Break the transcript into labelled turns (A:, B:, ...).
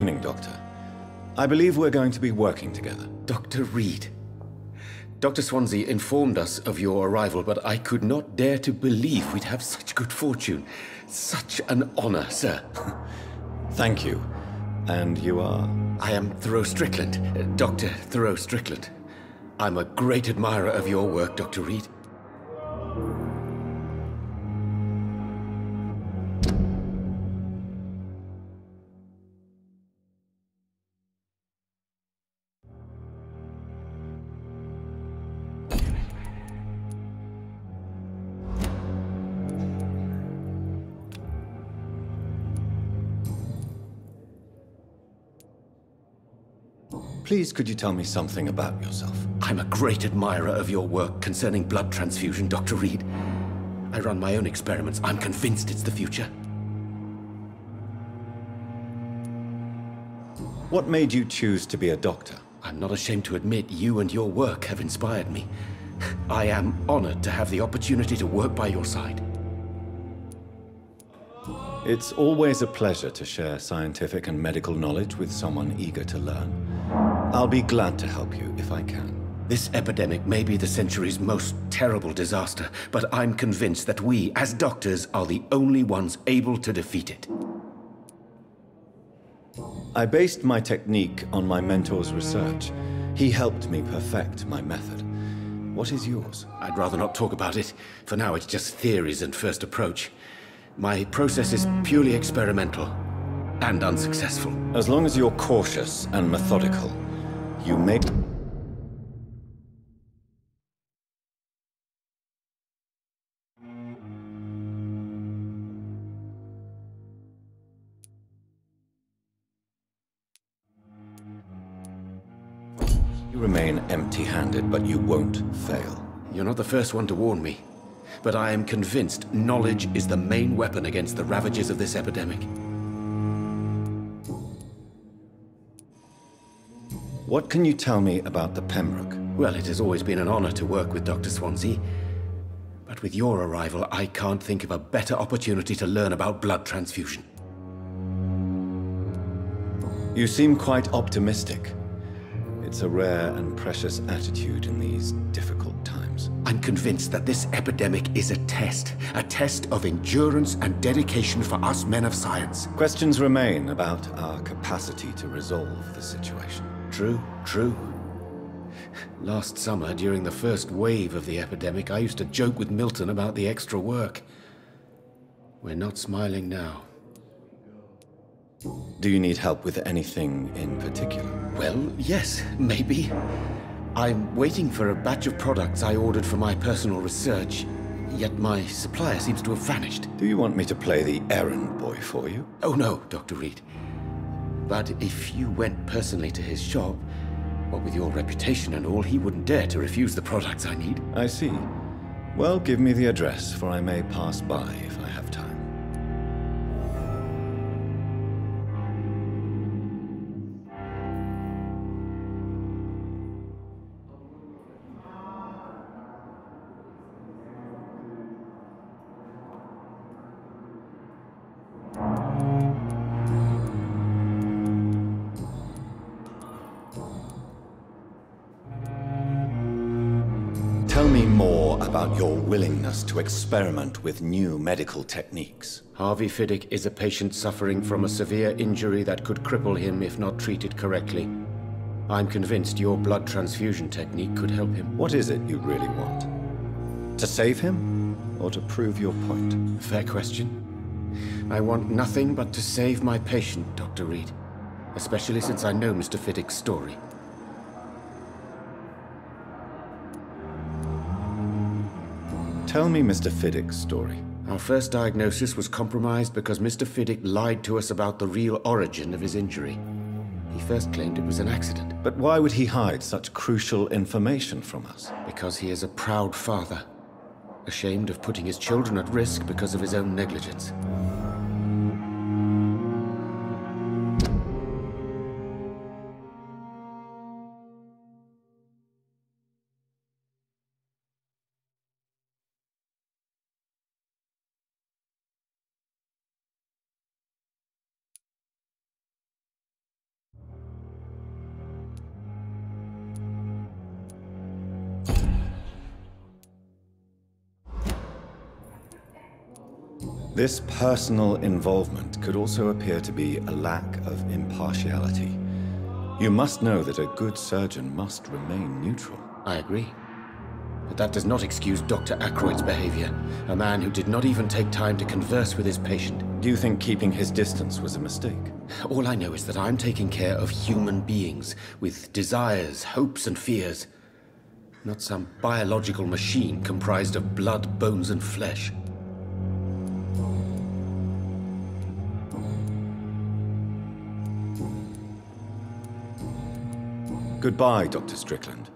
A: Evening, Doctor. I believe we're going to be working together.
B: Dr. Reed. Dr. Swansea informed us of your arrival, but I could not dare to believe we'd have such good fortune. Such an honor, sir.
A: Thank you. And you are?
B: I am Thoreau Strickland, Dr. Thoreau Strickland. I'm a great admirer of your work, Dr. Reed.
A: Please, could you tell me something about yourself?
B: I'm a great admirer of your work concerning blood transfusion, Dr. Reed. I run my own experiments. I'm convinced it's the future.
A: What made you choose to be a doctor?
B: I'm not ashamed to admit you and your work have inspired me. I am honored to have the opportunity to work by your side.
A: It's always a pleasure to share scientific and medical knowledge with someone eager to learn. I'll be glad to help you if I can.
B: This epidemic may be the century's most terrible disaster, but I'm convinced that we, as doctors, are the only ones able to defeat it.
A: I based my technique on my mentor's research. He helped me perfect my method. What is yours?
B: I'd rather not talk about it. For now, it's just theories and first approach. My process is purely experimental and unsuccessful.
A: As long as you're cautious and methodical, you may... You remain empty-handed, but you won't fail.
B: You're not the first one to warn me, but I am convinced knowledge is the main weapon against the ravages of this epidemic.
A: What can you tell me about the Pembroke?
B: Well, it has always been an honor to work with Dr. Swansea. But with your arrival, I can't think of a better opportunity to learn about blood transfusion.
A: You seem quite optimistic. It's a rare and precious attitude in these difficult times.
B: I'm convinced that this epidemic is a test of endurance and dedication for us men of science.
A: Questions remain about our capacity to resolve the situation.
B: True. Last summer, during the first wave of the epidemic, I used to joke with Milton about the extra work. We're not smiling now.
A: Do you need help with anything in particular?
B: Well, yes, maybe. I'm waiting for a batch of products I ordered for my personal research, yet my supplier seems to have vanished.
A: Do you want me to play the errand boy for you?
B: Oh no, Dr. Reed. But if you went personally to his shop, what with your reputation and all, he wouldn't dare to refuse the products I need.
A: I see. Well, give me the address, for I may pass by if I have time. Tell me more about your willingness to experiment with new medical techniques.
B: Harvey Fiddick is a patient suffering from a severe injury that could cripple him if not treated correctly. I'm convinced your blood transfusion technique could help him.
A: What is it you really want? To save him, or to prove your point?
B: Fair question. I want nothing but to save my patient, Dr. Reed. Especially since I know Mr. Fiddick's story.
A: Tell me Mr. Fiddick's story.
B: Our first diagnosis was compromised because Mr. Fiddick lied to us about the real origin of his injury. He first claimed it was an accident.
A: But why would he hide such crucial information from us?
B: Because he is a proud father, ashamed of putting his children at risk because of his own negligence.
A: This personal involvement could also appear to be a lack of impartiality. You must know that a good surgeon must remain neutral.
B: I agree. But that does not excuse Dr. Ackroyd's behavior. A man who did not even take time to converse with his patient.
A: Do you think keeping his distance was a mistake?
B: All I know is that I'm taking care of human beings with desires, hopes, and fears. Not some biological machine comprised of blood, bones, and flesh.
A: Goodbye, Dr. Strickland.